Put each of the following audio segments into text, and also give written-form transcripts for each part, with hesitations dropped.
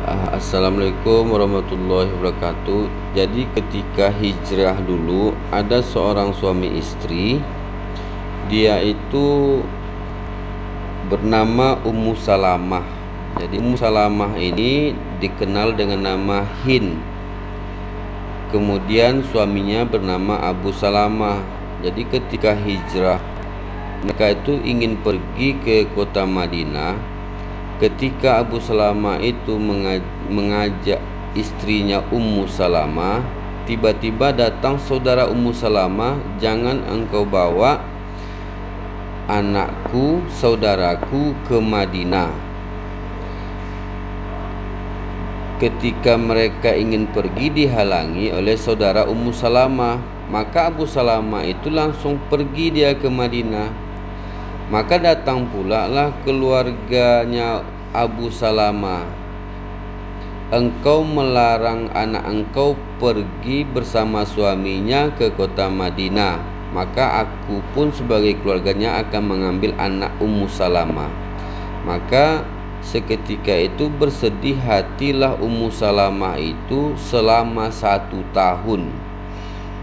Assalamualaikum warahmatullahi wabarakatuh. Jadi ketika hijrah dulu ada seorang suami istri, dia itu bernama Ummu Salamah. Jadi Ummu Salamah ini dikenal dengan nama Hind. Kemudian suaminya bernama Abu Salamah. Jadi ketika hijrah mereka itu ingin pergi ke kota Madinah. Ketika Abu Salamah itu mengajak istrinya Ummu Salamah, tiba-tiba datang saudara Ummu Salamah, "Jangan engkau bawa anakku, saudaraku ke Madinah." Ketika mereka ingin pergi dihalangi oleh saudara Ummu Salamah, maka Abu Salamah itu langsung pergi dia ke Madinah. Maka datang pula lah keluarganya Abu Salamah, "Engkau melarang anak engkau pergi bersama suaminya ke kota Madinah, maka aku pun sebagai keluarganya akan mengambil anak Ummu Salamah." Maka seketika itu bersedih hatilah Ummu Salamah itu selama 1 tahun.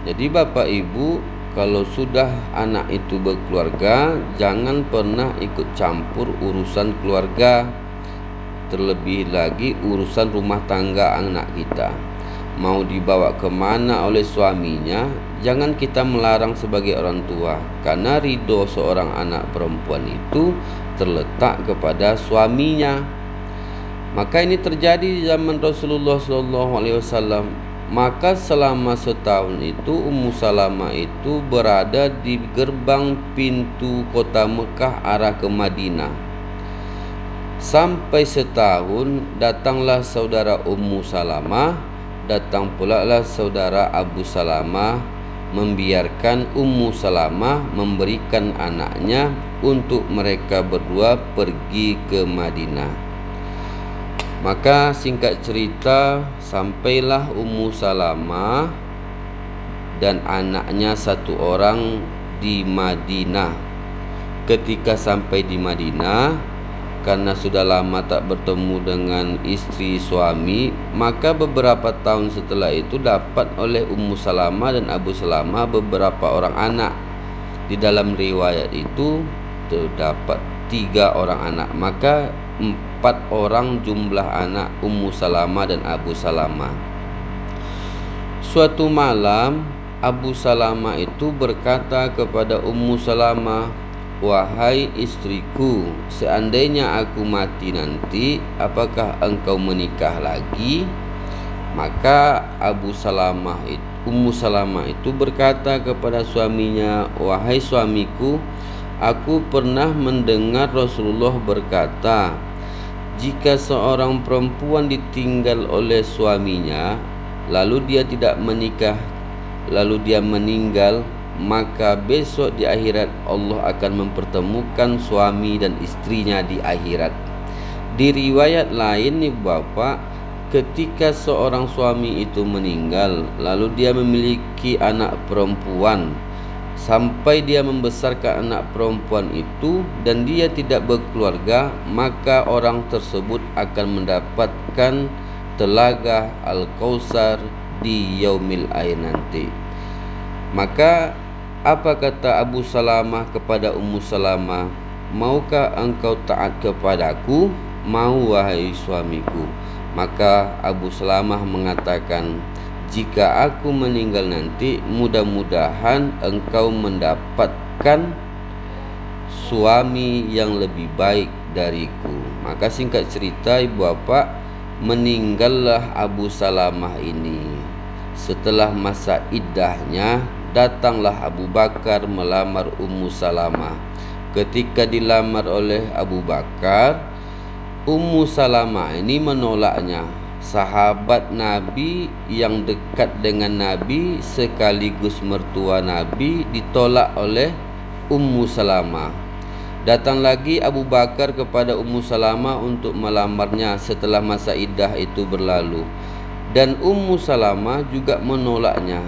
Jadi Bapak Ibu, kalau sudah anak itu berkeluarga, jangan pernah ikut campur urusan keluarga, terlebih lagi urusan rumah tangga anak kita. Mau dibawa kemana oleh suaminya, jangan kita melarang sebagai orang tua, karena ridho seorang anak perempuan itu terletak kepada suaminya. Maka ini terjadi di zaman Rasulullah SAW. Maka selama setahun itu Ummu Salamah itu berada di gerbang pintu kota Mekah arah ke Madinah. Sampai setahun datanglah saudara Ummu Salamah, datang pula lah saudara Abu Salamah, membiarkan Ummu Salamah memberikan anaknya untuk mereka berdua pergi ke Madinah. Maka singkat cerita, sampailah Ummu Salamah dan anaknya 1 orang di Madinah. Ketika sampai di Madinah, karena sudah lama tak bertemu dengan istri suami, maka beberapa tahun setelah itu dapat oleh Ummu Salamah dan Abu Salamah beberapa orang anak. Di dalam riwayat itu terdapat 3 orang anak, maka 4 orang jumlah anak Ummu Salamah dan Abu Salamah. Suatu malam Abu Salamah itu berkata kepada Ummu Salamah, "Wahai istriku, seandainya aku mati nanti, apakah engkau menikah lagi?" Maka Ummu Salamah itu berkata kepada suaminya, "Wahai suamiku, aku pernah mendengar Rasulullah berkata, jika seorang perempuan ditinggal oleh suaminya, lalu dia tidak menikah, lalu dia meninggal, maka besok di akhirat Allah akan mempertemukan suami dan istrinya di akhirat." Di riwayat lain nih Bapak, ketika seorang suami itu meninggal, lalu dia memiliki anak perempuan, sampai dia membesarkan anak perempuan itu dan dia tidak berkeluarga, maka orang tersebut akan mendapatkan telaga Al-Kautsar di yaumil akhir nanti. Maka apa kata Abu Salamah kepada Ummu Salamah? "Maukah engkau taat kepadaku?" "Mau wahai suamiku." Maka Abu Salamah mengatakan, "Jika aku meninggal nanti, mudah-mudahan engkau mendapatkan suami yang lebih baik dariku." Maka singkat cerita ibu bapak, meninggallah Abu Salamah ini. Setelah masa iddahnya, datanglah Abu Bakar melamar Ummu Salamah. Ketika dilamar oleh Abu Bakar, Ummu Salamah ini menolaknya. Sahabat Nabi yang dekat dengan Nabi sekaligus mertua Nabi ditolak oleh Ummu Salamah. Datang lagi Abu Bakar kepada Ummu Salamah untuk melamarnya setelah masa iddah itu berlalu, dan Ummu Salamah juga menolaknya.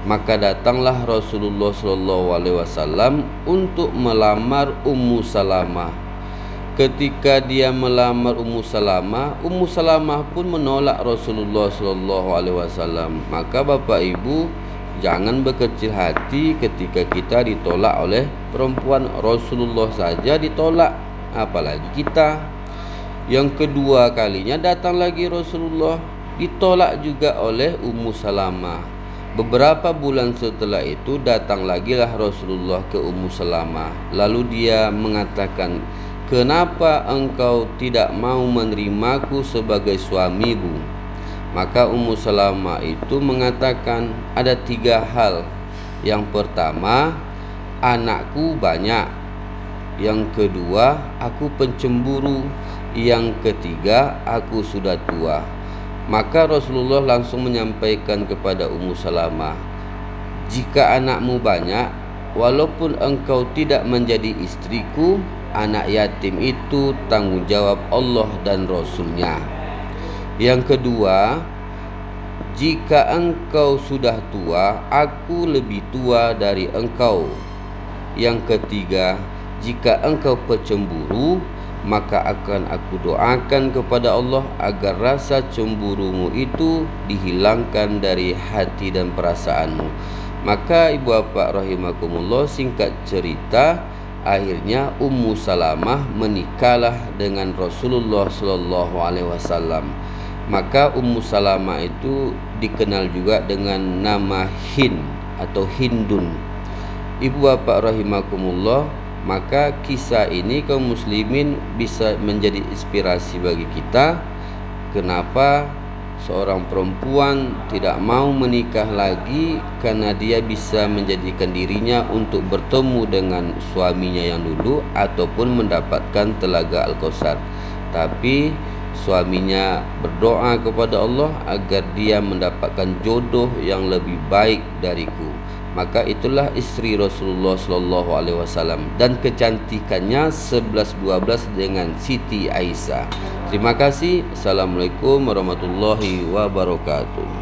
Maka datanglah Rasulullah SAW untuk melamar Ummu Salamah. ketika dia melamar Ummu Salamah pun menolak Rasulullah SAW. Maka Bapak Ibu, jangan berkecil hati ketika kita ditolak oleh perempuan. Rasulullah saja ditolak, apalagi kita. Yang kedua kalinya datang lagi Rasulullah, ditolak juga oleh Ummu Salamah. Beberapa bulan setelah itu datang lagilah Rasulullah ke Ummu Salamah. Lalu dia mengatakan, "Kenapa engkau tidak mau menerimaku sebagai suamimu?" Maka Ummu Salamah itu mengatakan ada 3 hal. Yang pertama, anakku banyak. Yang kedua, aku pencemburu. Yang ketiga, aku sudah tua. Maka Rasulullah langsung menyampaikan kepada Ummu Salamah, "Jika anakmu banyak, walaupun engkau tidak menjadi istriku, anak yatim itu tanggung jawab Allah dan Rasulnya. Yang kedua, jika engkau sudah tua, aku lebih tua dari engkau. Yang ketiga, jika engkau pencemburu, maka akan aku doakan kepada Allah agar rasa cemburumu itu dihilangkan dari hati dan perasaanmu." Maka ibu bapak rahimakumullah, singkat cerita, akhirnya Ummu Salamah menikahlah dengan Rasulullah SAW. Maka Ummu Salamah itu dikenal juga dengan nama Hind atau Hindun. Ibu bapak rahimakumullah, maka kisah ini kaum muslimin bisa menjadi inspirasi bagi kita. Kenapa seorang perempuan tidak mau menikah lagi? Karena dia bisa menjadikan dirinya untuk bertemu dengan suaminya yang dulu ataupun mendapatkan telaga Al-Kautsar. Tapi suaminya berdoa kepada Allah agar dia mendapatkan jodoh yang lebih baik dariku. Maka itulah istri Rasulullah SAW, dan kecantikannya 11-12 dengan Siti Aisyah. Terima kasih. Assalamualaikum warahmatullahi wabarakatuh.